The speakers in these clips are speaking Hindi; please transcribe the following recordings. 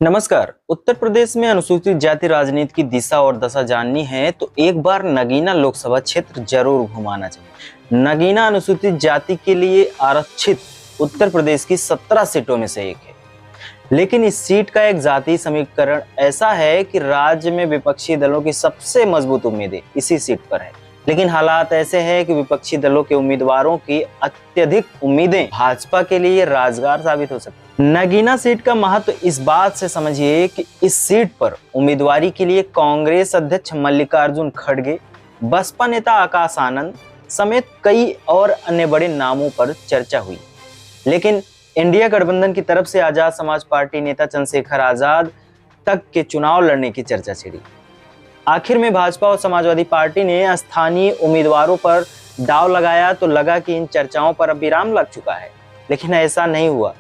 नमस्कार। उत्तर प्रदेश में अनुसूचित जाति राजनीति की दिशा और दशा जाननी है तो एक बार नगीना लोकसभा क्षेत्र जरूर घुमाना चाहिए। नगीना अनुसूचित जाति के लिए आरक्षित उत्तर प्रदेश की 17 सीटों में से एक है, लेकिन इस सीट का एक जातीय समीकरण ऐसा है कि राज्य में विपक्षी दलों की सबसे मजबूत उम्मीदें इसी सीट पर है। लेकिन हालात ऐसे हैं कि विपक्षी दलों के उम्मीदवारों की अत्यधिक उम्मीदें भाजपा के लिए राजगार साबित हो सकती है। नगीना सीट का महत्व इस बात से समझिए कि इस सीट पर उम्मीदवारी के लिए कांग्रेस अध्यक्ष मल्लिकार्जुन खड़गे, बसपा नेता आकाश आनंद समेत कई और अन्य बड़े नामों पर चर्चा हुई। लेकिन इंडिया गठबंधन की तरफ से आजाद समाज पार्टी नेता चंद्रशेखर आजाद तक के चुनाव लड़ने की चर्चा छिड़ी। आखिर में भाजपा और समाजवादी पार्टी ने स्थानीय उम्मीदवारों पर दांव लगाया तो लगा कि इन चर्चाओं पर अब विराम लग चुका है, लेकिन ऐसा नहीं हुआ।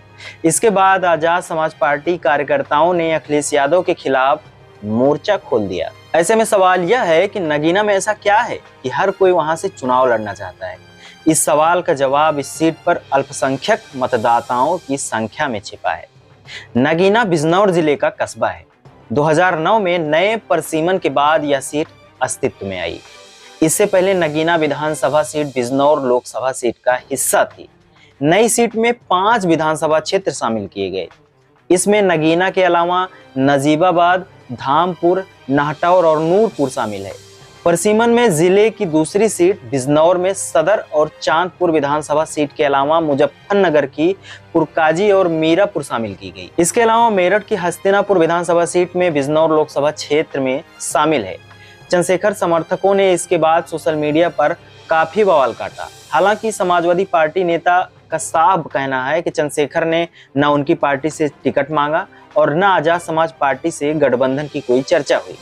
इसके बाद आजाद समाज पार्टी कार्यकर्ताओं ने अखिलेश यादव के खिलाफ मोर्चा खोल दिया। ऐसे में सवाल यह है कि नगीना में ऐसा क्या है कि हर कोई वहां से चुनाव लड़ना चाहता है। इस सवाल का जवाब इस सीट पर अल्पसंख्यक मतदाताओं की संख्या में छिपा है। नगीना बिजनौर जिले का कस्बा है। 2009 में नए परिसीमन के बाद यह सीट अस्तित्व में आई। इससे पहले नगीना विधानसभा सीट बिजनौर लोकसभा सीट का हिस्सा थी। नई सीट में 5 विधानसभा क्षेत्र शामिल किए गए। इसमें नगीना के अलावा नजीबाबाद, धामपुर, नाहटौर और नूरपुर शामिल है। परिसीमन में जिले की दूसरी सीट बिजनौर में सदर और चांदपुर विधानसभा सीट के अलावा मुजफ्फरनगर की पुरकाजी और मीरापुर शामिल की गई। इसके अलावा मेरठ की हस्तिनापुर विधानसभा सीट में बिजनौर लोकसभा क्षेत्र में शामिल है। चंद्रशेखर समर्थकों ने इसके बाद सोशल मीडिया पर काफी बवाल काटा। हालांकि समाजवादी पार्टी नेता का साफ कहना है कि चंद्रशेखर ने न उनकी पार्टी से टिकट मांगा और न आजाद समाज पार्टी से गठबंधन की कोई चर्चा हुई।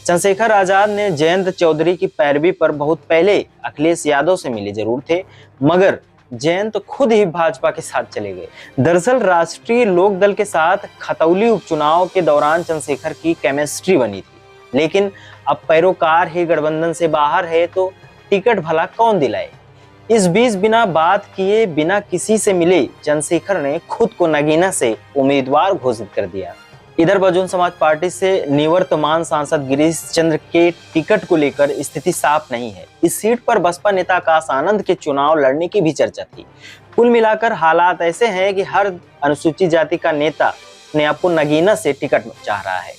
चंद्रशेखर आजाद ने जयंत चौधरी की पैरवी पर बहुत पहले अखिलेश यादव से मिले जरूर थे, मगर जयंत खुद ही भाजपा के साथ चले गए। दरअसल राष्ट्रीय लोक दल के साथ खतौली उपचुनाव के दौरान चंद्रशेखर की केमिस्ट्री बनी थी, लेकिन अब पैरोकार ही गठबंधन से बाहर है तो टिकट भला कौन दिलाए। इस बीच बिना बात किए, बिना किसी से मिले चंद्रशेखर ने खुद को नगीना से उम्मीदवार घोषित कर दिया। इधर बहुजन समाज पार्टी से निवर्तमान सांसद गिरीश चंद्र के टिकट को लेकर स्थिति साफ नहीं है। इस सीट पर बसपा नेता आकाश आनंद के चुनाव लड़ने की भी चर्चा थी। कुल मिलाकर हालात ऐसे हैं कि हर अनुसूचित जाति का नेता अपने आप को नगीना से टिकट चाह रहा है।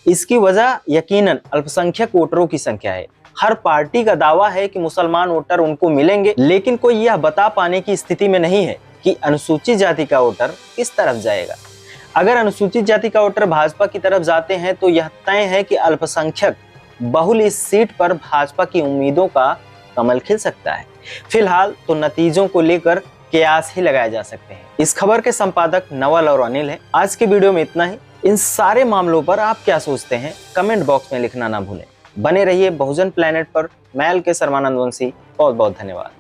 इसकी वजह यकीनन अल्पसंख्यक वोटरों की संख्या है। हर पार्टी का दावा है कि मुसलमान वोटर उनको मिलेंगे, लेकिन कोई यह बता पाने की स्थिति में नहीं है कि अनुसूचित जाति का वोटर किस तरफ जाएगा। अगर अनुसूचित जाति का वोटर भाजपा की तरफ जाते हैं तो यह तय है कि अल्पसंख्यक बहुल इस सीट पर भाजपा की उम्मीदों का कमल खिल सकता है। फिलहाल तो नतीजों को लेकर कयास ही लगाए जा सकते हैं। इस खबर के संपादक नवल और अनिल हैं। आज के वीडियो में इतना ही। इन सारे मामलों पर आप क्या सोचते हैं कमेंट बॉक्स में लिखना ना भूलें। बने रहिए बहुजन प्लेनेट पर। मैं LK सर्मानंद वंशी। बहुत बहुत धन्यवाद।